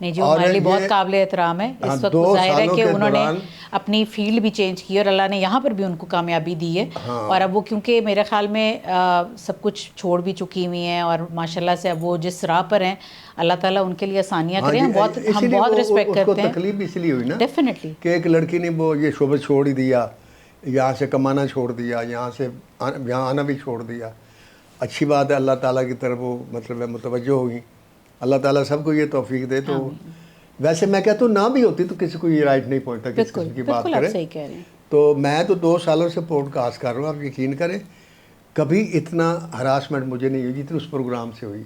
نہیں جی، ہمارے لیے بہت قابل احترام ہے. اس وقت ظاہر ہے کہ انہوں نے اپنی فیلڈ بھی چینج کی اور اللہ نے یہاں پر بھی ان کو کامیابی دی ہے. اور اب وہ کیونکہ میرے خیال میں سب کچھ چھوڑ بھی چکی ہوئی ہیں اور ماشاء اللہ سے اب وہ جس راہ پر ہیں اللہ تعالیٰ ان کے لیے آسانیاں کریں. ہم بہت رسپیکٹ کرتے ہیں. تکلیف اس لیے ہوئی نا ڈیفینیٹلی کہ ایک لڑکی نے وہ یہ شعبہ چھوڑ ہی دیا, یہاں سے کمانا چھوڑ دیا, یہاں سے یہاں آنا بھی چھوڑ دیا. اچھی بات ہے, اللہ تعالیٰ کی طرف وہ مطلب متوجہ ہوگی. اللہ تعالیٰ سب کو یہ توفیق دے. تو ویسے میں کہتا ہوں نہ بھی ہوتی تو کسی کو یہ رائٹ نہیں پہنچتا کسی قسم کی بات کرے. صحیح کہہ رہے ہیں. تو میں تو 2 سالوں سے پوڈ کاسٹ کر رہا ہوں, آپ یقین کریں کبھی اتنا ہراسمنٹ مجھے نہیں ہوئی جتنی اس پروگرام سے ہوئی.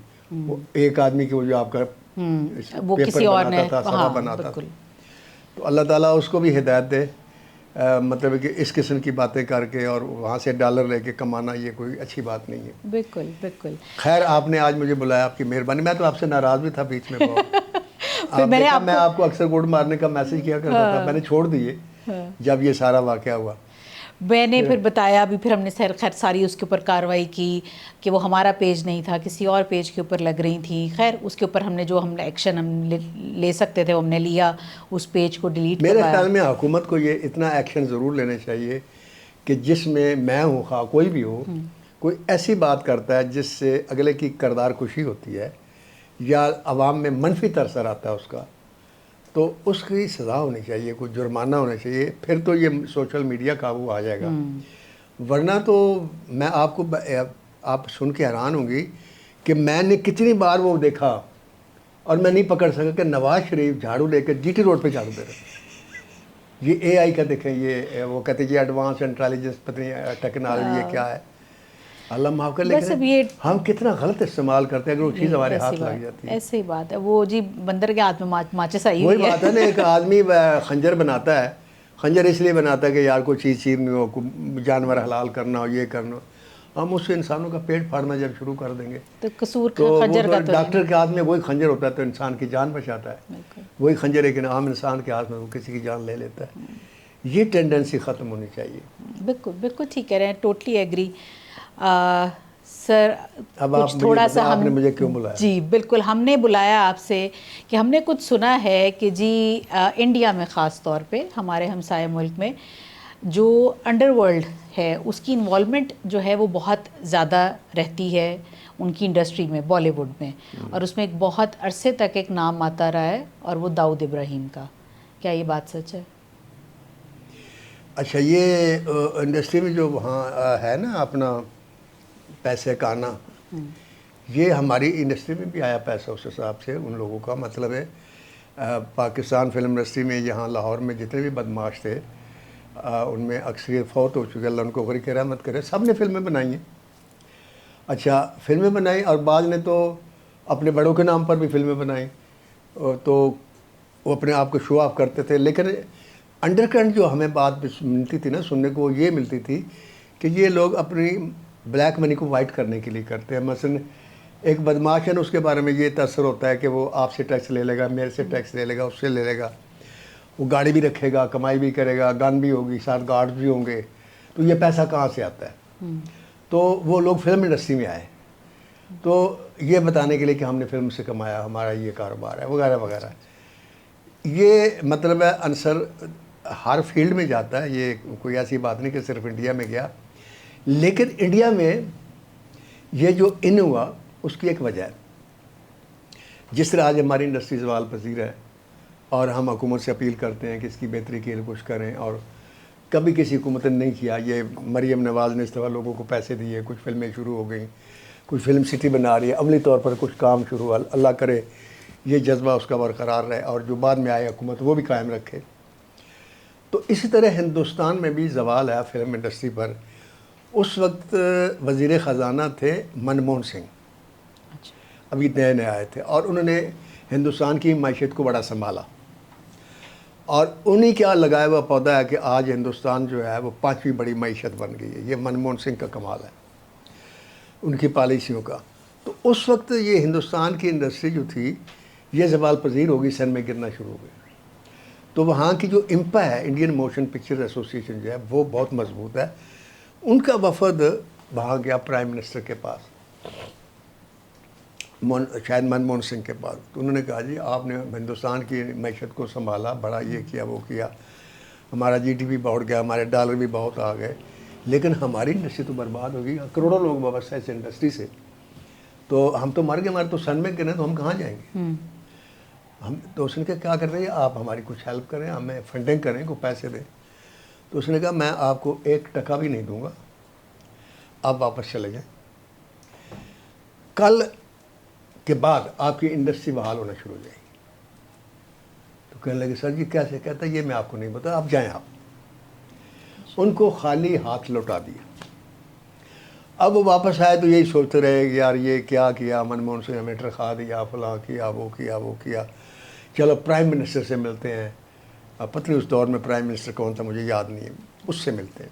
وہ ایک آدمی کی وہ جو آپ کا پیپر بناتا تھا, سبا بناتا تھا. تو اللہ تعالیٰ اس کو بھی ہدایت دے, مطلب کہ اس قسم کی باتیں کر کے اور وہاں سے ڈالر لے کے کمانا یہ کوئی اچھی بات نہیں ہے. بالکل بالکل. خیر آپ نے آج مجھے بلایا, آپ کی مہربانی. میں تو آپ سے ناراض بھی تھا بیچ میں بہت. میں آپ کو اکثر گوڈ مارنے کا میسج کیا کرتا تھا, میں نے چھوڑ دیے جب یہ سارا واقعہ ہوا. میں نے پھر بتایا ابھی, پھر ہم نے خیر ساری اس کے اوپر کارروائی کی کہ وہ ہمارا پیج نہیں تھا, کسی اور پیج کے اوپر لگ رہی تھیں. خیر اس کے اوپر ہم نے جو ایکشن ہم لے سکتے تھے وہ ہم نے لیا, اس پیج کو ڈیلیٹ میرے خیال میں حکومت کو یہ اتنا ایکشن ضرور لینا چاہیے کہ جس میں ہوں خواہ کوئی بھی ہو, کوئی ایسی بات کرتا ہے جس سے اگلے کی کردار کشی ہوتی ہے یا عوام میں منفی تاثر آتا ہے اس کا, تو اس کی سزا ہونی چاہیے, کوئی جرمانہ ہونا چاہیے. پھر تو یہ سوشل میڈیا قابو آ جائے گا. ورنہ تو میں آپ سن کے حیران ہوں گی کہ میں نے کتنی بار وہ دیکھا اور میں نہیں پکڑ سکا کہ نواز شریف جھاڑو لے کے جی ٹی روڈ پہ جھاڑو دے رہے. یہ اے آئی کا دیکھیں, یہ وہ کہتے ہیں یہ ایڈوانس انٹیلیجنس پتہ نہیں ٹیکنالوجی یہ کیا ہے, اللہ معاف کر. لیکن ہم کتنا غلط استعمال کرتے ہیں اگر وہ چیز ہمارے ہاتھ لگ جاتی ہے. ایسی بات ہے, وہ جی بندر کے ہاتھ میں ماچس آئی وہی بات ہے نا, ایک آدمی خنجر بناتا ہے, خنجر اس لیے بناتا ہے کہ یار کوئی چیز چیرنی ہو, جانور حلال کرنا ہو, یہ کرنا ہو. ہم اس سے انسانوں کا پیٹ پھاڑنا جب شروع کر دیں گے تو قصور خنجر کا تو ڈاکٹر کے ہاتھ میں وہی خنجر ہوتا ہے تو انسان کی جان بچاتا ہے. وہی خنجر ایک عام انسان کے ہاتھ میں وہ کسی کی جان لے لیتا ہے. یہ ٹینڈنسی ختم ہونی چاہیے. بالکل بالکل ٹھیک کہہ رہے ہیں, ٹوٹلی ایگری. سر اب آپ تھوڑا سا آپ نے مجھے کیوں بلایا؟ جی بالکل, ہم نے بلایا آپ سے کہ ہم نے کچھ سنا ہے کہ جی انڈیا میں خاص طور پہ ہمارے ہمسائے ملک میں جو انڈر ورلڈ ہے اس کی انوالومنٹ جو ہے وہ بہت زیادہ رہتی ہے ان کی انڈسٹری میں, بالی ووڈ میں, اور اس میں ایک بہت عرصے تک ایک نام آتا رہا ہے اور وہ داؤد ابراہیم کا. کیا یہ بات سچ ہے؟ اچھا, یہ انڈسٹری میں جو وہاں ہے نا اپنا پیسے کا آنا, یہ ہماری انڈسٹری میں بھی آیا پیسہ اس حساب سے ان لوگوں کا. مطلب ہے پاکستان فلم انڈسٹری میں یہاں لاہور میں جتنے بھی بدماش تھے ان میں اکثریت فوت ہو چکے, اللہ ان کو غریق رحمت کرے. سب نے فلمیں بنائی ہیں. اچھا فلمیں بنائی اور بعض نے تو اپنے بڑوں کے نام پر بھی فلمیں بنائیں, تو وہ اپنے آپ کو شو آف کرتے تھے. لیکن انڈر کرنٹ جو ہمیں بات ملتی تھی نا سننے کو, وہ یہ ملتی تھی کہ یہ لوگ اپنی بلیک منی کو وائٹ کرنے کے لیے کرتے ہیں. مثلا ایک بدماش ہے نا, اس کے بارے میں یہ تاثر ہوتا ہے کہ وہ آپ سے ٹیکس لے لے گا, میرے سے ٹیکس لے لے گا, اس سے لے لے گا, وہ گاڑی بھی رکھے گا, کمائی بھی کرے گا, گن بھی ہوگی, ساتھ گارڈز بھی ہوں گے, تو یہ پیسہ کہاں سے آتا ہے؟ تو وہ لوگ فلم انڈسٹری میں آئے تو یہ بتانے کے لیے کہ ہم نے فلم سے کمایا, ہمارا یہ کاروبار ہے وغیرہ وغیرہ. یہ مطلب ہے عنصر ہر فیلڈ میں جاتا ہے, یہ کوئی ایسی بات نہیں کہ صرف انڈیا میں گیا. لیکن انڈیا میں یہ جو ان ہوا اس کی ایک وجہ ہے. جس طرح آج ہماری انڈسٹری زوال پذیر ہے اور ہم حکومت سے اپیل کرتے ہیں کہ اس کی بہتری کے لیے کچھ کریں, اور کبھی کسی حکومت نے نہیں کیا. یہ مریم نواز نے اس طرح لوگوں کو پیسے دیے, کچھ فلمیں شروع ہو گئیں, کچھ فلم سٹی بنا رہی ہے, عملی طور پر کچھ کام شروع ہوا. اللہ کرے یہ جذبہ اس کا برقرار رہے اور جو بعد میں آئے حکومت وہ بھی قائم رکھے. تو اسی طرح ہندوستان میں بھی زوال ہے فلم انڈسٹری پر. اس وقت وزیر خزانہ تھے منموہن سنگھ, ابھی نئے نئے آئے تھے, اور انہوں نے ہندوستان کی معیشت کو بڑا سنبھالا, اور انہی کیا لگایا ہوا پودا ہے کہ آج ہندوستان جو ہے وہ 5ویں بڑی معیشت بن گئی ہے. یہ منموہن سنگھ کا کمال ہے, ان کی پالیسیوں کا. تو اس وقت یہ ہندوستان کی انڈسٹری جو تھی یہ زوال پذیر ہوگی, سن میں گرنا شروع ہو گئی. تو وہاں کی جو امپا ہے, انڈین موشن پکچر ایسوسی ایشن جو ہے, وہ بہت مضبوط ہے. ان کا وفد وہاں گیا پرائم منسٹر کے پاس, شاید منموہن سنگھ کے پاس. تو انہوں نے کہا جی آپ نے ہندوستان کی معیشت کو سنبھالا, بڑا یہ کیا وہ کیا, ہمارا جی ڈی پی بڑھ گیا, ہمارے ڈالر بھی بہت آ گئے, لیکن ہماری انڈسٹری تو برباد ہو گئی, کروڑوں لوگ وابستہ ہے اس انڈسٹری سے, تو ہم تو مر گئے, ہمارے تو سن میں گرے تو ہم کہاں جائیں گے. ہم تو اس نے کہا کیا کر رہے ہیں آپ ہماری کچھ ہیلپ کریں, ہمیں فنڈنگ کریں, کو پیسے دیں. تو اس نے کہا میں آپ کو 1 ٹکا بھی نہیں دوں گا, آپ واپس چلے جائیں, کل کے بعد آپ کی انڈسٹری بحال ہونا شروع ہو جائے گی. تو کہنے لگے سر جی کیسے؟ کہتا یہ میں آپ کو نہیں بتا, آپ جائیں. آپ ان کو خالی ہاتھ لوٹا دیا. اب وہ واپس آئے تو یہی سوچتے رہے کہ یار یہ کیا کیا, منموہن سنگھ نے میٹر کھا دیا, فلاں کیا وہ کیا وہ کیا, چلو پرائم منسٹر سے ملتے ہیں. پتہ نہیں اس دور میں پرائم منسٹر کون تھا مجھے یاد نہیں ہے, اس سے ملتے ہیں.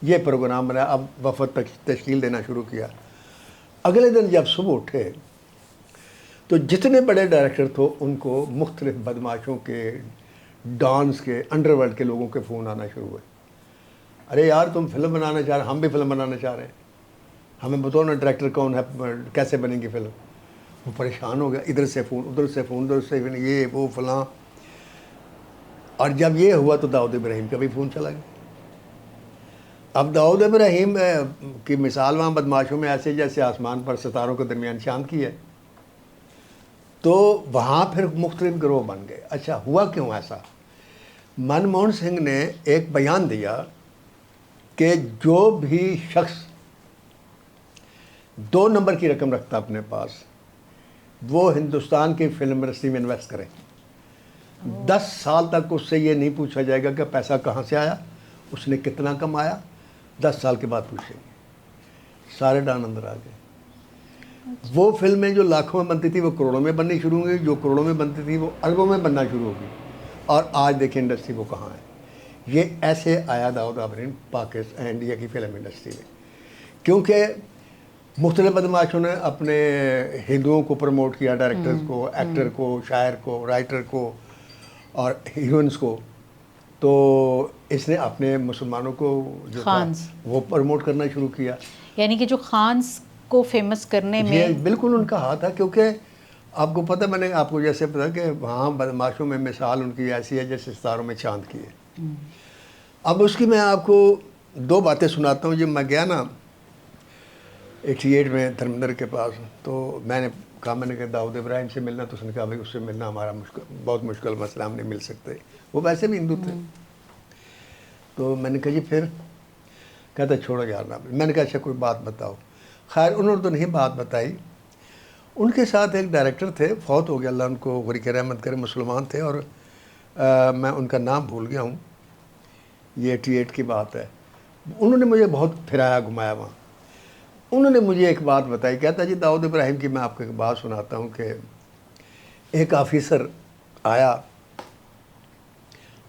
یہ پروگرام بنا, اب وفد تشکیل دینا شروع کیا. اگلے دن جب صبح اٹھے تو جتنے بڑے ڈائریکٹر تھے ان کو مختلف بدماشوں کے, ڈانس کے, انڈر ورلڈ کے لوگوں کے فون آنا شروع ہوئے. ارے یار تم فلم بنانا چاہ رہے ہیں, ہم بھی فلم بنانا چاہ رہے ہیں, ہمیں بتاؤ نا ڈائریکٹر کون ہے, کیسے بنے گی فلم. وہ پریشان ہو گیا, ادھر سے فون ادھر سے فون ادھر سے یہ وہ فلاں. اور جب یہ ہوا تو داؤد ابراہیم کا بھی فون چلا گیا. اب داؤد ابراہیم کی مثال وہاں بدماشوں میں ایسے جیسے آسمان پر ستاروں کے درمیان چاند کی ہے. تو وہاں پھر مختلف گروہ بن گئے. اچھا ہوا کیوں ایسا؟ منموہن سنگھ نے ایک بیان دیا کہ جو بھی شخص 2 نمبر کی رقم رکھتا اپنے پاس وہ ہندوستان کی فلم انڈسٹری میں انویسٹ کرے. 10 سال تک اس سے یہ نہیں پوچھا جائے گا کہ پیسہ کہاں سے آیا, اس نے کتنا کمایا. 10 سال کے بعد پوچھیں گے. سارے ڈان اندر آ گئے. وہ فلمیں جو لاکھوں میں بنتی تھی وہ کروڑوں میں بننی شروع ہو گئی, جو کروڑوں میں بنتی تھی وہ اربوں میں بننا شروع ہو گئی. اور آج دیکھیں انڈسٹری وہ کہاں ہے. یہ ایسے آیا داؤد ابراہیم پاکستان انڈیا کی فلم انڈسٹری میں, کیونکہ مختلف بدماشوں نے اپنے ہندوؤں کو پروموٹ کیا, ڈائریکٹرز کو, ایکٹر کو, شاعر کو, رائٹر کو اور ہیروئنس کو. تو اس نے اپنے مسلمانوں کو جو تھا وہ پروموٹ کرنا شروع کیا. یعنی کہ جو خانز کو فیمس کرنے میں یہ بالکل ان کا ہاتھ ہے, کیونکہ آپ کو پتہ, میں نے آپ کو جیسے پتا کہ وہاں بدماشوں میں مثال ان کی ایسی ہے جیسے ستاروں میں چاند کی ہے. اب اس کی میں آپ کو 2 باتیں سناتا ہوں. جب میں گیا نا 88 میں دھرمندر کے پاس, تو میں نے کہا, میں نے کہا داؤد ابراہیم سے ملنا, تو اس نے کہا بھائی اس سے ملنا ہمارا بہت مشکل مسئلہ, ہم نہیں مل سکتے. وہ ویسے بھی ہندو تھے. تو میں نے کہا جی پھر, کہتا چھوڑو یار نا. میں نے کہا اچھا کوئی بات بتاؤ. خیر انہوں نے تو نہیں بات بتائی. ان کے ساتھ ایک ڈائریکٹر تھے, فوت ہو گیا اللہ ان کو غریق رحمت کرے, مسلمان تھے, اور میں ان کا نام بھول گیا ہوں, یہ 88 کی بات ہے. انہوں نے مجھے بہت پھرایا گھمایا وہاں. انہوں نے مجھے ایک بات بتائی, کہتا جی داؤد ابراہیم کی میں آپ کو ایک بات سناتا ہوں کہ ایک آفیسر آیا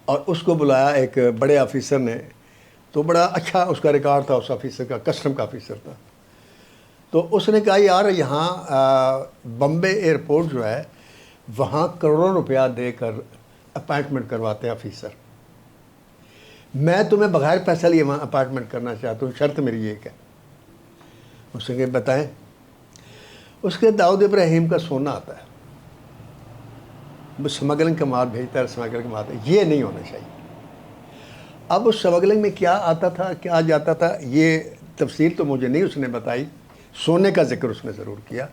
اور اس کو بلایا ایک بڑے آفیسر نے. تو بڑا اچھا اس کا ریکارڈ تھا اس آفیسر کا, کسٹم کا آفیسر تھا. تو اس نے کہا یار یہاں بمبے ایئرپورٹ جو ہے وہاں کروڑوں روپیہ دے کر اپائنٹمنٹ کرواتے ہیں آفیسر, میں تمہیں بغیر پیسہ لیے وہاں اپائنٹمنٹ کرنا چاہتا ہوں, شرط میری ایک ہے. اس نے کہا بتائیں. اس کے داؤد ابراہیم کا سونا آتا ہے, وہ سمگلنگ کا مال بھیجتا ہے, سمگلنگ کا مال, یہ نہیں ہونا چاہیے. اب اس سمگلنگ میں کیا آتا تھا کیا جاتا تھا یہ تفصیل تو مجھے نہیں اس نے بتائی. سونے کا ذکر اس نے ضرور کیا,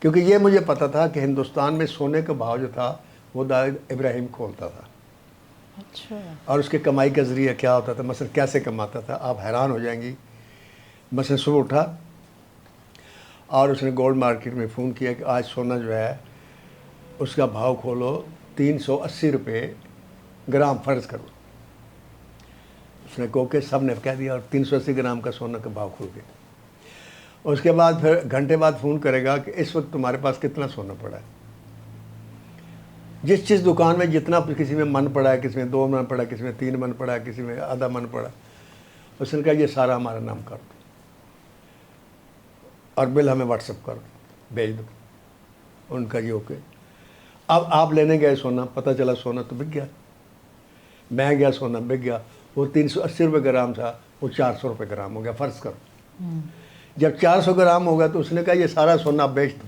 کیونکہ یہ مجھے پتا تھا کہ ہندوستان میں سونے کا بھاؤ جو تھا وہ داؤد ابراہیم کھولتا تھا. اچھا. اور اس کے کمائی کا ذریعہ کیا ہوتا تھا, مثلا کیسے کماتا تھا, آپ حیران ہو جائیں گی. مثلا صبح اٹھا اور اس نے گولڈ مارکیٹ میں فون کیا کہ آج سونا جو ہے اس کا بھاؤ کھولو 380 روپے گرام فرض کرو. اس نے کہو کہ سب نے کہہ دیا, اور 380 گرام کا سونا کا بھاؤ کھل گیا. اس کے بعد پھر گھنٹے بعد فون کرے گا کہ اس وقت تمہارے پاس کتنا سونا پڑا ہے. جس چیز دکان میں جتنا, کسی میں من پڑا ہے, کسی میں 2 من پڑا ہے, کسی میں 3 من پڑا ہے, کسی میں آدھا من پڑا. اس نے کہا یہ سارا ہمارا نام کر دو اور بل ہمیں واٹس ایپ کر دو, بھیج دو. ان کا یہ اوکے. اب آپ لینے گئے سونا, پتہ چلا سونا تو بک گیا. میں گیا, سونا بک گیا. وہ 380 روپے گرام تھا, وہ 400 روپے گرام ہو گیا, فرض کرو. جب 400 گرام ہو گیا تو اس نے کہا یہ سارا سونا آپ بیچ دو.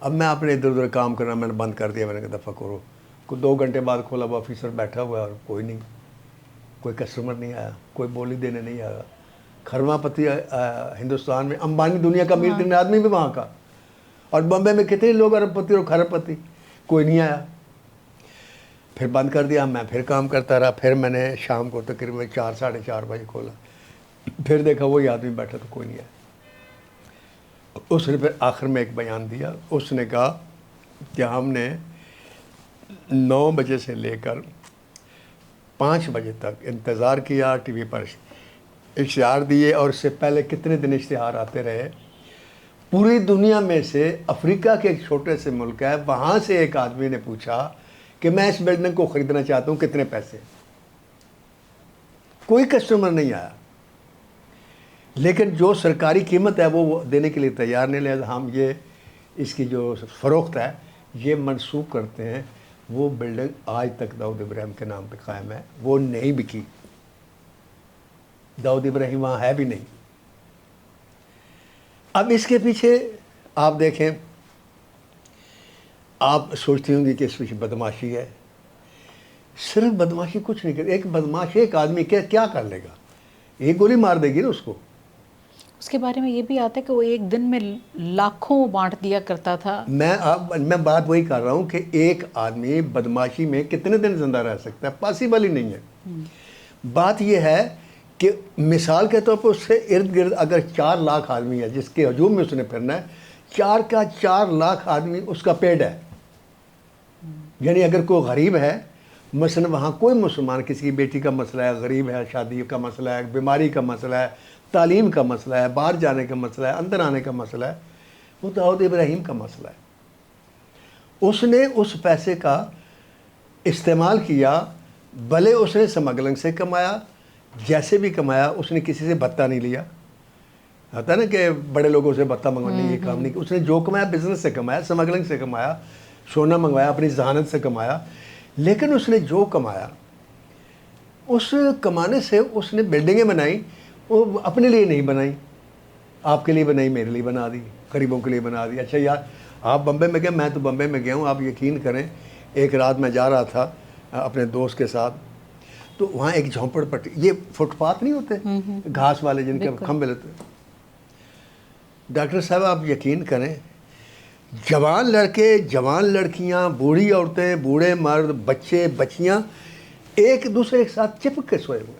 اب میں اپنے ادھر ادھر کام کرنا میں نے بند کر دیا. میں نے کہا دفعہ کرو. کوئی 2 گھنٹے بعد کھولا وہ آفیسر بیٹھا ہوا ہے اور کوئی نہیں, کوئی کسٹمر نہیں آیا, کوئی بولی دینے نہیں آیا. کھرواں پتی ہندوستان میں, امبانی دنیا کا امیر ترین آدمی بھی وہاں کا, اور بمبے میں کتنے لوگ ارب پتی اور کھرب پتی, کوئی نہیں آیا. پھر بند کر دیا. میں پھر کام کرتا رہا. پھر میں نے شام کو تقریباً 4 ساڑھے 4 بجے کھولا. پھر دیکھا وہی آدمی بیٹھا تو کوئی نہیں آیا. اس نے پھر آخر میں ایک بیان دیا. اس نے کہا کہ ہم نے 9 بجے سے لے کر 5 بجے تک انتظار کیا, ٹی وی پر اشتہار دیے, اور اس سے پہلے کتنے دن اشتہار آتے رہے. پوری دنیا میں سے افریقہ کے ایک چھوٹے سے ملک ہے, وہاں سے ایک آدمی نے پوچھا کہ میں اس بلڈنگ کو خریدنا چاہتا ہوں, کتنے پیسے. کوئی کسٹمر نہیں آیا, لیکن جو سرکاری قیمت ہے وہ دینے کے لیے تیار نہیں. لہٰذا ہم یہ اس کی جو فروخت ہے یہ منسوخ کرتے ہیں. وہ بلڈنگ آج تک داؤد ابراہیم کے نام پہ قائم ہے, وہ نہیں بکی. داؤد ابراہیم وہاں ہے بھی نہیں. اب اس کے پیچھے آپ دیکھیں, آپ سوچتی ہوں گی کہ اس پیچھے بدماشی ہے. صرف بدماشی کچھ نہیں کرے. ایک بدماش ایک آدمی کیا کر لے گا؟ ایک گولی مار دے گی نا اس کو. اس کے بارے میں یہ بھی آتا ہے کہ وہ ایک دن میں لاکھوں بانٹ دیا کرتا تھا. میں بات وہی کر رہا ہوں کہ ایک آدمی بدماشی میں کتنے دن زندہ رہ سکتا ہے؟ پاسبل ہی نہیں ہے. بات یہ ہے کہ مثال کے طور پر اس سے ارد گرد اگر 4 لاکھ آدمی ہے جس کے ہجوم میں اس نے پھرنا ہے, 4 کا 4 لاکھ آدمی اس کا پیڈ ہے. یعنی اگر کوئی غریب ہے, مثلا وہاں کوئی مسلمان, کسی کی بیٹی کا مسئلہ ہے, غریب ہے, شادی کا مسئلہ ہے, بیماری کا مسئلہ ہے, تعلیم کا مسئلہ ہے, باہر جانے کا مسئلہ ہے, اندر آنے کا مسئلہ ہے, وہ داؤد ابراہیم کا مسئلہ ہے. اس نے اس پیسے کا استعمال کیا, بھلے اس نے سمگلنگ سے کمایا, جیسے بھی کمایا, اس نے کسی سے بھتہ نہیں لیا. ہوتا ہے نا کہ بڑے لوگوں سے بھتہ منگوانے یہ کام نہیں. اس نے جو کمایا بزنس سے کمایا, سمگلنگ سے کمایا, سونا منگوایا, اپنی ذہانت سے کمایا. لیکن اس نے جو کمایا, اس کمانے سے اس نے بلڈنگیں بنائی, وہ اپنے لیے نہیں بنائی, آپ کے لیے بنائی, میرے لیے بنا دی, غریبوں کے لیے بنا دی. اچھا یار آپ بمبے میں گئے, میں تو بمبے میں گیا ہوں, آپ یقین کریں ایک رات میں جا رہا تھا اپنے دوست کے ساتھ, تو وہاں ایک جھونپڑ پٹی, یہ فٹ پاتھ نہیں ہوتے گھاس والے جن کے کھمبے لیتے, ڈاکٹر صاحب آپ یقین کریں جوان لڑکے, جوان لڑکیاں, بوڑھی عورتیں, بوڑھے مرد, بچے, بچیاں ایک دوسرے کے ساتھ چپک کے سوئے ہوئے,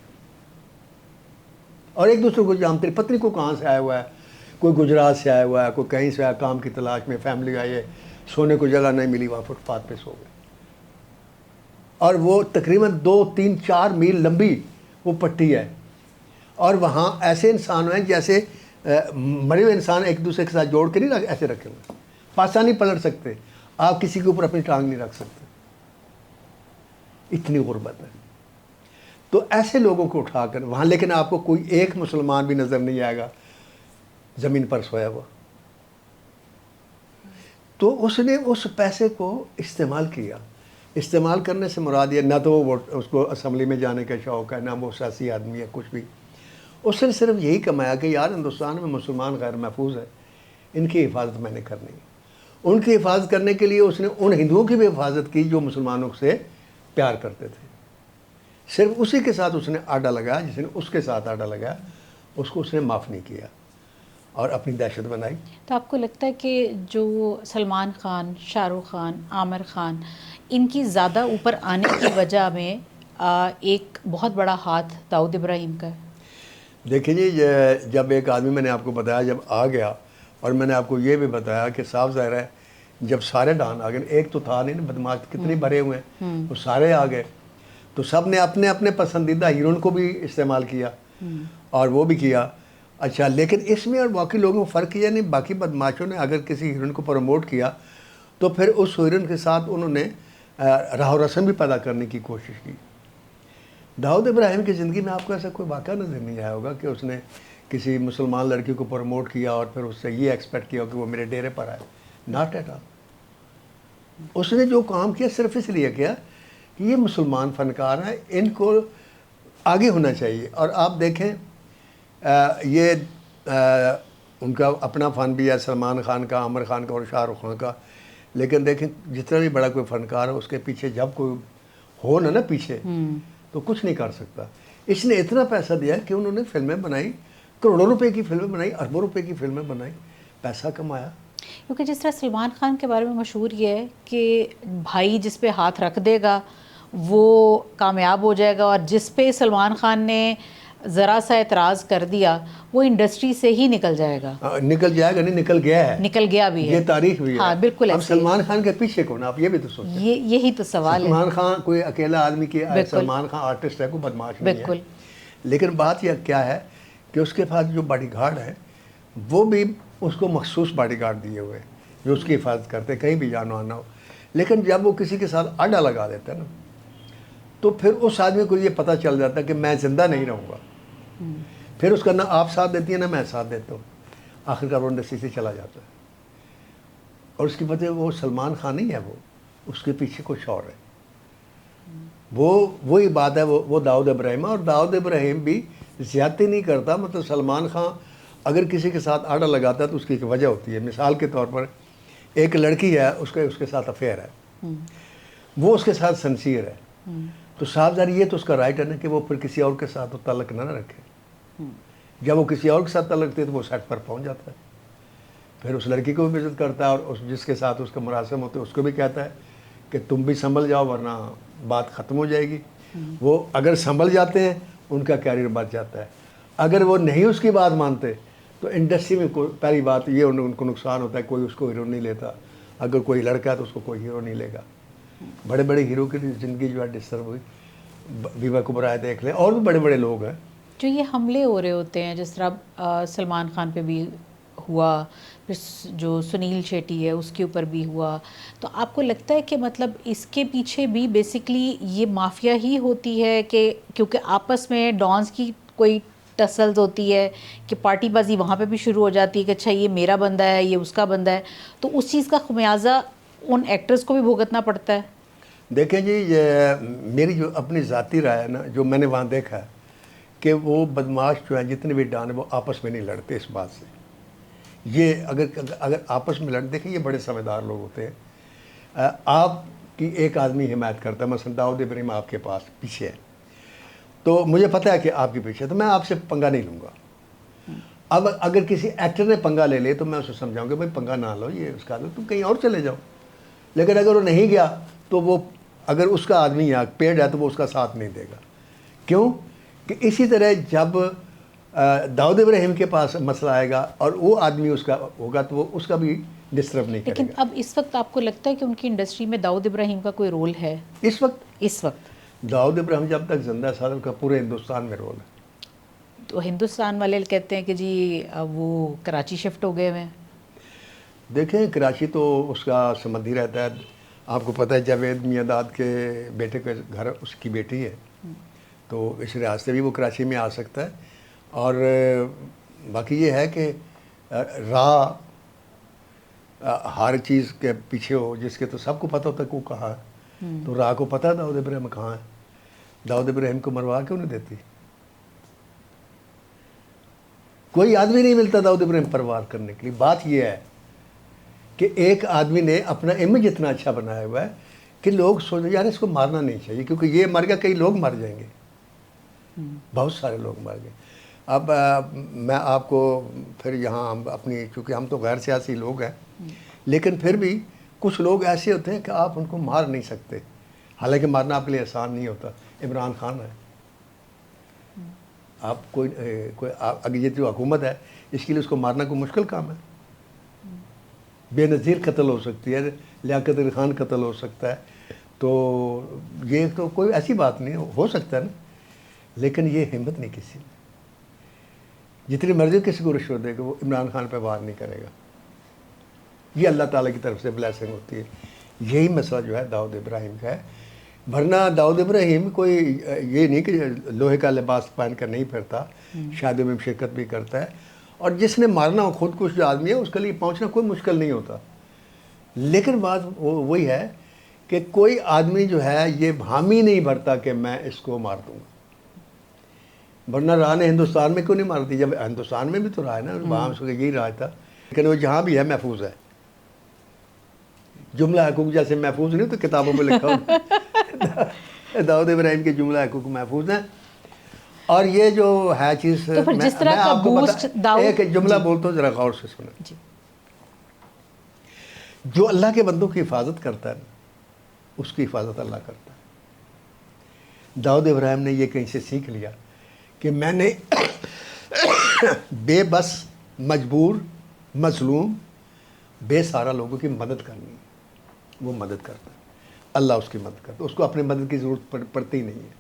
اور ایک دوسرے کو جانتے نہیں. پتہ نہیں کو کہاں سے آیا ہوا ہے, کوئی گجرات سے آیا ہوا ہے, کوئی کہیں سے آیا, کام کی تلاش میں, فیملی آئی ہے, سونے کو جگہ نہیں ملی, وہاں فٹ پاتھ پہ سو گئے. اور وہ تقریباً 2 3 4 میل لمبی وہ پٹی ہے, اور وہاں ایسے انسان ہیں جیسے مرے ہوئے انسان ایک دوسرے کے ساتھ جوڑ کے نہیں ایسے رکھے ہوئے. پاسا نہیں پلٹ سکتے, آپ کسی کے اوپر اپنی ٹانگ نہیں رکھ سکتے, اتنی غربت ہے. تو ایسے لوگوں کو اٹھا کر وہاں, لیکن آپ کو کوئی ایک مسلمان بھی نظر نہیں آئے گا زمین پر سویا ہوا. تو اس نے اس پیسے کو استعمال کیا. استعمال کرنے سے مراد یہ, نہ تو وہ اس کو اسمبلی میں جانے کا شوق ہے, نہ وہ سیاسی آدمی ہے, کچھ بھی. اس نے صرف یہی کمایا کہ یار ہندوستان میں مسلمان غیر محفوظ ہے, ان کی حفاظت میں نے کرنی. ان کی حفاظت کرنے کے لیے اس نے ان ہندوؤں کی بھی حفاظت کی جو مسلمانوں سے پیار کرتے تھے. صرف اسی کے ساتھ اس نے آڈا لگایا, جس نے اس کے ساتھ آڈا لگایا اس کو اس نے معاف نہیں کیا اور اپنی دہشت بنائی. تو آپ کو لگتا ہے کہ جو سلمان خان, شاہ رخ خان, عامر خان, ان کی زیادہ اوپر آنے کی وجہ میں ایک بہت بڑا ہاتھ داؤد ابراہیم کا ہے؟ دیکھیں جی, جب ایک آدمی میں نے آپ کو بتایا جب آ گیا, اور میں نے آپ کو یہ بھی بتایا کہ صاف ظاہر ہے جب سارے ڈان آ گئے, ایک تو تھا نہیں, بدماش کتنے بھرے ہوئے ہیں, وہ سارے آ گئے, تو سب نے اپنے اپنے پسندیدہ ہیروئن کو بھی استعمال کیا اور وہ بھی کیا. اچھا, لیکن اس میں اور باقی لوگوں کو فرق کیا نہیں. باقی بدماشوں نے اگر کسی ہیروئن کو پروموٹ کیا تو پھر اس ہیروئن کے ساتھ انہوں نے راہ و رسم بھی پیدا کرنے کی کوشش کی. داؤد ابراہیم کی زندگی میں آپ کو ایسا کوئی واقعہ نظر نہیں آیا ہوگا کہ اس نے کسی مسلمان لڑکی کو پروموٹ کیا اور پھر اس سے یہ ایکسپیکٹ کیا کہ وہ میرے ڈیرے پر آئے. Not at all. اس نے جو کام کیا صرف اس لیے کیا کہ یہ مسلمان فنکار ہیں, ان کو آگے ہونا چاہیے. اور آپ دیکھیں یہ ان کا اپنا فن بھی ہے، سلمان خان کا، عامر خان کا اور شاہ رخ خان کا. لیکن دیکھیں جتنا بھی بڑا کوئی فنکار ہے اس کے پیچھے جب کوئی ہو نا پیچھے تو کچھ نہیں کر سکتا. اس نے اتنا پیسہ دیا کہ انہوں نے فلمیں بنائی، کروڑوں روپے کی فلمیں بنائی، اربوں روپے کی فلمیں بنائی، پیسہ کمایا. کیونکہ جس طرح سلمان خان کے بارے میں مشہور یہ ہے کہ بھائی جس پہ ہاتھ رکھ دے گا وہ کامیاب ہو جائے گا، اور جس پہ سلمان خان نے ذرا سا اعتراض کر دیا وہ انڈسٹری سے ہی نکل جائے گا. نکل جائے گا نہیں، نکل گیا ہے، نکل گیا بھی ہے، یہ تاریخ بھی ہے. ہاں بالکل. اب سلمان خان کے پیچھے کون؟ آپ یہ بھی تو سوچیں. یہی تو سوال ہے. سلمان خان کوئی اکیلا آدمی کی، سلمان خان آرٹسٹ ہے، کوئی بدماش نہیں ہے. لیکن بات یہ کیا ہے کہ اس کے پاس جو باڈی گارڈ ہے وہ بھی اس کو مخصوص باڈی گارڈ دیے ہوئے جو اس کی حفاظت کرتے کہیں بھی جان آنا ہو. لیکن جب وہ کسی کے ساتھ آڈا لگا دیتا ہے نا تو پھر اس آدمی کو یہ پتہ چل جاتا ہے کہ میں زندہ نہیں رہوں گا. پھر اس کا نہ آپ ساتھ دیتی ہیں نہ میں ساتھ دیتا ہوں، آخر کار وہ انڈسٹری سے چلا جاتا ہے. اور اس کی وجہ وہ سلمان خان نہیں ہے، وہ اس کے پیچھے کچھ اور ہے. وہی بات ہے، وہ داؤد ابراہیم، اور داؤد ابراہیم بھی زیادتی نہیں کرتا. مطلب سلمان خان اگر کسی کے ساتھ آڈا لگاتا ہے تو اس کی ایک وجہ ہوتی ہے. مثال کے طور پر ایک لڑکی ہے، اس کے ساتھ افیئر ہے، وہ اس کے ساتھ سنسیئر ہے، تو صاحب ظاہر یہ تو اس کا رائٹ ہے نا کہ وہ پھر کسی اور کے ساتھ تعلق نہ رکھے. جب وہ کسی اور کے ساتھ تعلق رکھتے تو وہ سیٹ پر پہنچ جاتا ہے. پھر اس لڑکی کو بھی عزت کرتا ہے اور جس کے ساتھ اس کا مراسم ہوتا ہے اس کو بھی کہتا ہے کہ تم بھی سنبھل جاؤ ورنہ بات ختم ہو جائے گی. وہ اگر سنبھل جاتے ہیں ان کا کیریئر بچ جاتا ہے. اگر وہ نہیں اس کی بات مانتے تو انڈسٹری میں پہلی بات یہ ان کو نقصان ہوتا ہے، کوئی اس کو ہیرو نہیں لیتا. اگر کوئی لڑکا ہے تو اس کو کوئی ہیرو نہیں لے گا. بڑے بڑے ہیرو کی زندگی جو ہے ڈسٹرب ہوئی. بیوہ کبرا دیکھ لیں، اور بھی بڑے بڑے لوگ ہیں جو یہ حملے ہو رہے ہوتے ہیں، جس طرح سلمان خان پہ بھی ہوا، پھر جو سنیل شیٹی ہے اس کے اوپر بھی ہوا، تو آپ کو لگتا ہے کہ مطلب اس کے پیچھے بھی بیسکلی یہ مافیا ہی ہوتی ہے کہ کیونکہ آپس میں ڈانس کی کوئی ٹسلز ہوتی ہے کہ پارٹی بازی وہاں پہ بھی شروع ہو جاتی ہے کہ اچھا یہ میرا بندہ ہے، یہ اس کا بندہ ہے، تو اس چیز کا خمیازہ ان ایکٹرز کو بھی بھگتنا پڑتا ہے؟ دیکھیں جی، یہ میری جو اپنی ذاتی رائے ہے نا، جو میں نے وہاں دیکھا ہے کہ وہ بدماش جو ہیں جتنے بھی ڈان ہیں وہ آپس میں نہیں لڑتے اس بات سے. یہ اگر آپس میں دیکھیں یہ بڑے سمجھدار لوگ ہوتے ہیں. آپ کی ایک آدمی حمایت کرتا ہے، مثلا داؤد ابراہیم آپ کے پاس پیچھے ہے تو مجھے پتہ ہے کہ آپ کے پیچھے، تو میں آپ سے پنگا نہیں لوں گا. اب اگر کسی ایکٹر نے پنگا لے لے تو میں اسے سمجھاؤں گا بھائی پنگا نہ لو، یہ اس کا تم کہیں اور چلے جاؤ. لیکن اگر وہ نہیں گیا تو وہ اگر اس کا آدمی یا پیڈ ہے تو وہ اس کا ساتھ نہیں دے گا. کیوں کہ اسی طرح جب داؤد ابراہیم کے پاس مسئلہ آئے گا اور وہ آدمی اس کا ہوگا تو وہ اس کا بھی ڈسٹرب نہیں کرے گا. لیکن اب اس وقت آپ کو لگتا ہے کہ ان کی انڈسٹری میں داؤد ابراہیم کا کوئی رول ہے؟ اس وقت داؤد ابراہیم جب تک زندہ ہے کا پورے ہندوستان میں رول ہے. تو ہندوستان والے کہتے ہیں کہ جی وہ کراچی شفٹ ہو گئے ہوئے ہیں. دیکھیں کراچی تو اس کا سمندھی رہتا ہے. آپ کو پتہ ہے جاوید میاں کے بیٹے کا گھر اس کی بیٹی ہے، تو اس لحاظ سے بھی وہ کراچی میں آ سکتا ہے. اور باقی یہ ہے کہ راہ ہر چیز کے پیچھے ہو جس کے تو سب کو پتہ ہوتا ہے کہ وہ کہاں ہے. تو راہ کو پتہ ہے داؤد ابراہیم کہاں ہے. داؤد ابراہیم کو مروا کیوں نہیں دیتی؟ کوئی آدمی نہیں ملتا داؤد ابراہیم پر وار کرنے کے لیے. بات یہ ہے کہ ایک آدمی نے اپنا امیج اتنا اچھا بنایا ہوا ہے کہ لوگ سوچ یار اس کو مارنا نہیں چاہیے کیونکہ یہ مر گیا، کئی لوگ مر جائیں گے، بہت سارے لوگ مر گئے. اب میں آپ کو پھر یہاں اپنی، چونکہ ہم تو غیر سیاسی لوگ ہیں لیکن پھر بھی کچھ لوگ ایسے ہوتے ہیں کہ آپ ان کو مار نہیں سکتے، حالانکہ مارنا آپ کے لیے آسان نہیں ہوتا. عمران خان ہے، آپ کوئی اگر یہ جو حکومت ہے اس کے لیے اس کو مارنا کوئی مشکل کام ہے. بے نظیر قتل ہو سکتی ہے، لیاقت علی خان قتل ہو سکتا ہے، تو یہ تو کوئی ایسی بات نہیں ہو سکتا ہے نا. لیکن یہ ہمت نہیں کسی نے، جتنی مرضی کسی کو رشوت دے گا وہ عمران خان پہ وار نہیں کرے گا. یہ اللہ تعالیٰ کی طرف سے بلیسنگ ہوتی ہے. یہی مسئلہ جو ہے داؤد ابراہیم کا ہے. ورنہ داؤد ابراہیم کوئی یہ نہیں کہ لوہے کا لباس پہن کر نہیں پھرتا، شادیوں میں شرکت بھی کرتا ہے. اور جس نے مارنا ہو خود کش جو آدمی ہے اس کے لیے پہنچنا کوئی مشکل نہیں ہوتا. لیکن بات وہی ہے کہ کوئی آدمی جو ہے یہ حامی نہیں بھرتا کہ میں اس کو مار دوں گا. ورنہ راہ نے ہندوستان میں کیوں نہیں مار دی؟ جب ہندوستان میں بھی تو رہا ہے نا، وہاں اس کا یہی راج تھا، لیکن وہ جہاں بھی ہے محفوظ ہے. جملہ حقوق جیسے محفوظ نہیں تو کتابوں میں لکھا ہو داؤد ابراہیم کے جملہ حقوق محفوظ ہیں. اور یہ جو ہے چیز، تو پھر جس طرح کا بوسٹ ایک جملہ بولتا ہوں، ذرا غور سے سنیں. جو اللہ کے بندوں کی حفاظت کرتا ہے اس کی حفاظت اللہ کرتا ہے. داؤد ابراہیم نے یہ کہیں سے سیکھ لیا کہ میں نے بے بس، مجبور، مظلوم، بے سارا لوگوں کی مدد کرنی ہے. وہ مدد کرتا ہے، اللہ اس کی مدد کرتا ہے، اس کو اپنی مدد کی ضرورت پڑتی ہی نہیں ہے.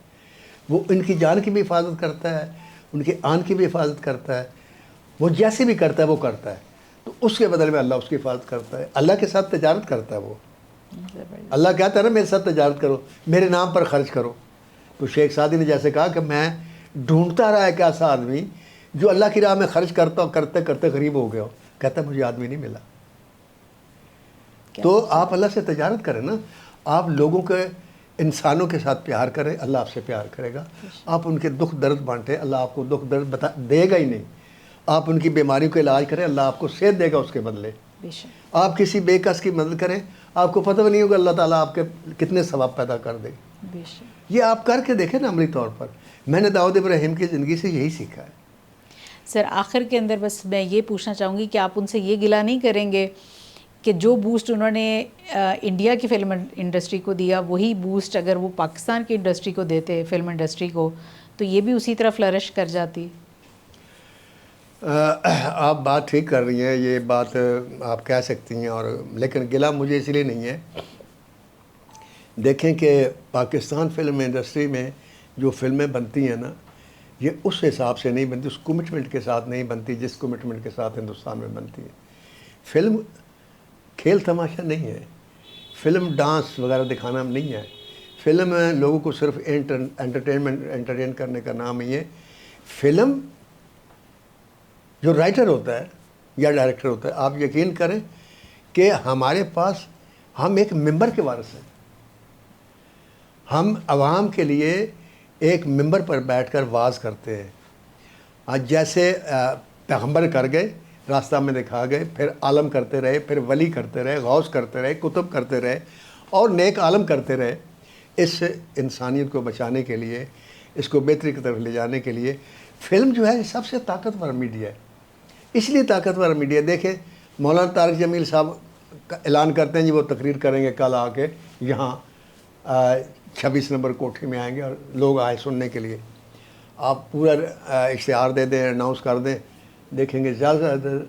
وہ ان کی جان کی بھی حفاظت کرتا ہے، ان کی آن کی بھی حفاظت کرتا ہے. وہ جیسے بھی کرتا ہے وہ کرتا ہے، تو اس کے بدلے میں اللہ اس کی حفاظت کرتا ہے. اللہ کے ساتھ تجارت کرتا ہے وہ. اللہ کہتا ہے نا میرے ساتھ تجارت کرو، میرے نام پر خرچ کرو. تو شیخ سعدی نے جیسے کہا کہ میں ڈھونڈتا رہا ایک ایسا آدمی جو اللہ کی راہ میں خرچ کرتا کرتے کرتے غریب ہو گیا ہو. کہتا مجھے آدمی نہیں ملا. تو آپ اللہ سے تجارت کریں نا، آپ لوگوں کے، انسانوں کے ساتھ پیار کریں، اللہ آپ سے پیار کرے گا. آپ ان کے دکھ درد بانٹیں، اللہ آپ کو دکھ درد دے گا ہی نہیں. آپ ان کی بیماریوں کا علاج کریں، اللہ آپ کو صحت دے گا اس کے بدلے. آپ کسی بے کس کی مدد کریں، آپ کو پتہ بھی نہیں ہوگا اللہ تعالیٰ آپ کے کتنے ثواب پیدا کر دے. یہ آپ کر کے دیکھیں نا عملی طور پر. میں نے داؤد ابراہیم کی زندگی سے یہی سیکھا ہے. سر آخر کے اندر بس میں یہ پوچھنا چاہوں گی کہ آپ ان سے یہ گلہ نہیں کریں گے کہ جو بوسٹ انہوں نے انڈیا کی فلم انڈسٹری کو دیا، وہی بوسٹ اگر وہ پاکستان کی انڈسٹری کو دیتے، فلم انڈسٹری کو، تو یہ بھی اسی طرح فلرش کر جاتی؟ آپ بات ٹھیک کر رہی ہیں، یہ بات آپ کہہ سکتی ہیں، اور لیکن گلہ مجھے اس لیے نہیں ہے. دیکھیں کہ پاکستان فلم انڈسٹری میں جو فلمیں بنتی ہیں نا، یہ اس حساب سے نہیں بنتی، اس کمٹمنٹ کے ساتھ نہیں بنتی جس کمٹمنٹ کے ساتھ ہندوستان میں بنتی ہے. فلم کھیل تماشا نہیں ہے، فلم ڈانس وغیرہ دکھانا نہیں ہے. فلم لوگوں کو صرف انٹرٹین کرنے کا نام ہی ہے. فلم جو رائٹر ہوتا ہے یا ڈائریکٹر ہوتا ہے، آپ یقین کریں کہ ہمارے پاس، ہم ایک ممبر کے وارث ہیں. ہم عوام کے لیے ایک ممبر پر بیٹھ کر واز کرتے ہیں. آج جیسے پیغمبر کر گئے، راستہ میں دکھا گئے، پھر عالم کرتے رہے، پھر ولی کرتے رہے، غوث کرتے رہے، کتب کرتے رہے، اور نیک عالم کرتے رہے. اس انسانیت کو بچانے کے لیے، اس کو بہتری کی طرف لے جانے کے لیے فلم جو ہے سب سے طاقتور میڈیا ہے. اس لیے طاقتور میڈیا، دیکھیں مولانا طارق جمیل صاحب اعلان کرتے ہیں جی وہ تقریر کریں گے کل آ کے یہاں 26 نمبر کوٹھی میں آئیں گے، اور لوگ آئے سننے کے لیے. آپ پورا اشتہار دے دیں، اناؤنس کر دیں، دیکھیں گے زیادہ سے زیادہ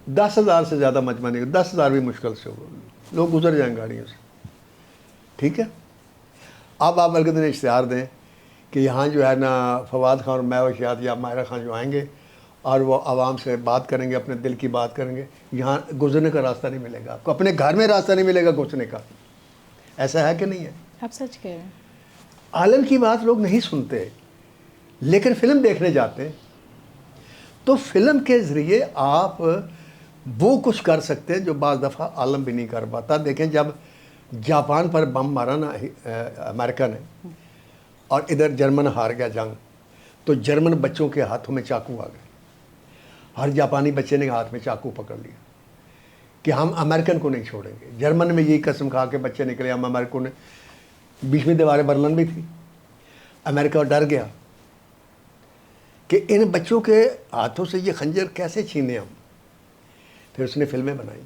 10,000 سے زیادہ مجمع نہیں، 10,000 بھی مشکل سے ہو، لوگ گزر جائیں گاڑیوں سے. ٹھیک ہے. اب آپ بلکہ دن اشتہار دیں کہ یہاں جو ہے نا فواد خان اور میوشیات یا ماہرہ خان جو آئیں گے اور وہ عوام سے بات کریں گے، اپنے دل کی بات کریں گے. یہاں گزرنے کا راستہ نہیں ملے گا آپ کو، اپنے گھر میں راستہ نہیں ملے گا گھسنے کا. ایسا ہے کہ نہیں ہے؟ آپ سچ کہہ رہے ہیں. عالم کی بات لوگ نہیں سنتے، لیکن فلم دیکھنے جاتے ہیں. تو فلم کے ذریعے آپ وہ کچھ کر سکتے ہیں جو بعض دفعہ عالم بھی نہیں کر پاتا. دیکھیں جب جاپان پر بم مارا نا امریکہ نے، اور ادھر جرمن ہار گیا جنگ، تو جرمن بچوں کے ہاتھوں میں چاقو آ گئے. ہر جاپانی بچے نے ہاتھ میں چاقو پکڑ لیا کہ ہم امریکن کو نہیں چھوڑیں گے. جرمن میں یہی قسم کھا کے بچے نکلے ہم امریکن نے. بیچ میں دیواریں برلن بھی تھی. امریکہ ڈر گیا کہ ان بچوں کے ہاتھوں سے یہ خنجر کیسے چھینے ہم. پھر اس نے فلمیں بنائی،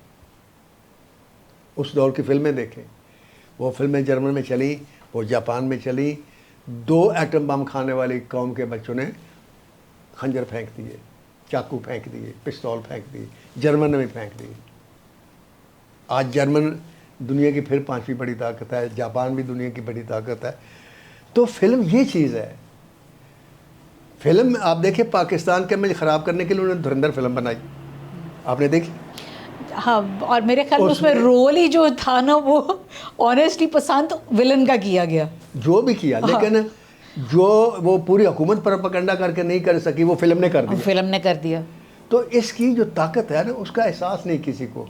اس دور کی فلمیں دیکھیں. وہ فلمیں جرمن میں چلیں، وہ جاپان میں چلیں. 2 ایٹم بم کھانے والی قوم کے بچوں نے خنجر پھینک دیے، چاقو پھینک دیے، پستول پھینک دیے. جرمن نے بھی پھینک دیے. آج جرمن دنیا کی پھر 5ویں بڑی طاقت ہے، جاپان بھی دنیا کی بڑی طاقت ہے. تو فلم یہ چیز ہے. فلم آپ دیکھیں پاکستان کے امیج خراب کرنے کے لیے انہوں نے دھرندر فلم بنائی، آپ نے دیکھی؟ ہاں، اور میرے خیال میں اس میں رول ہی جو تھا نا وہ آنیسٹلی پسند ولن کا کیا گیا، جو بھی کیا، لیکن جو وہ پوری حکومت پر پکنڈا کر کے نہیں کر سکی وہ فلم نے کر دیا. فلم نے کر دیا. تو اس کی جو طاقت ہے نا اس کا احساس نہیں کسی کو.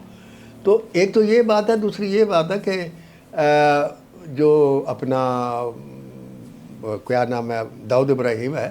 تو ایک تو یہ بات ہے، دوسری یہ بات ہے کہ جو اپنا کیا نام ہے داؤد ابراہیم ہے،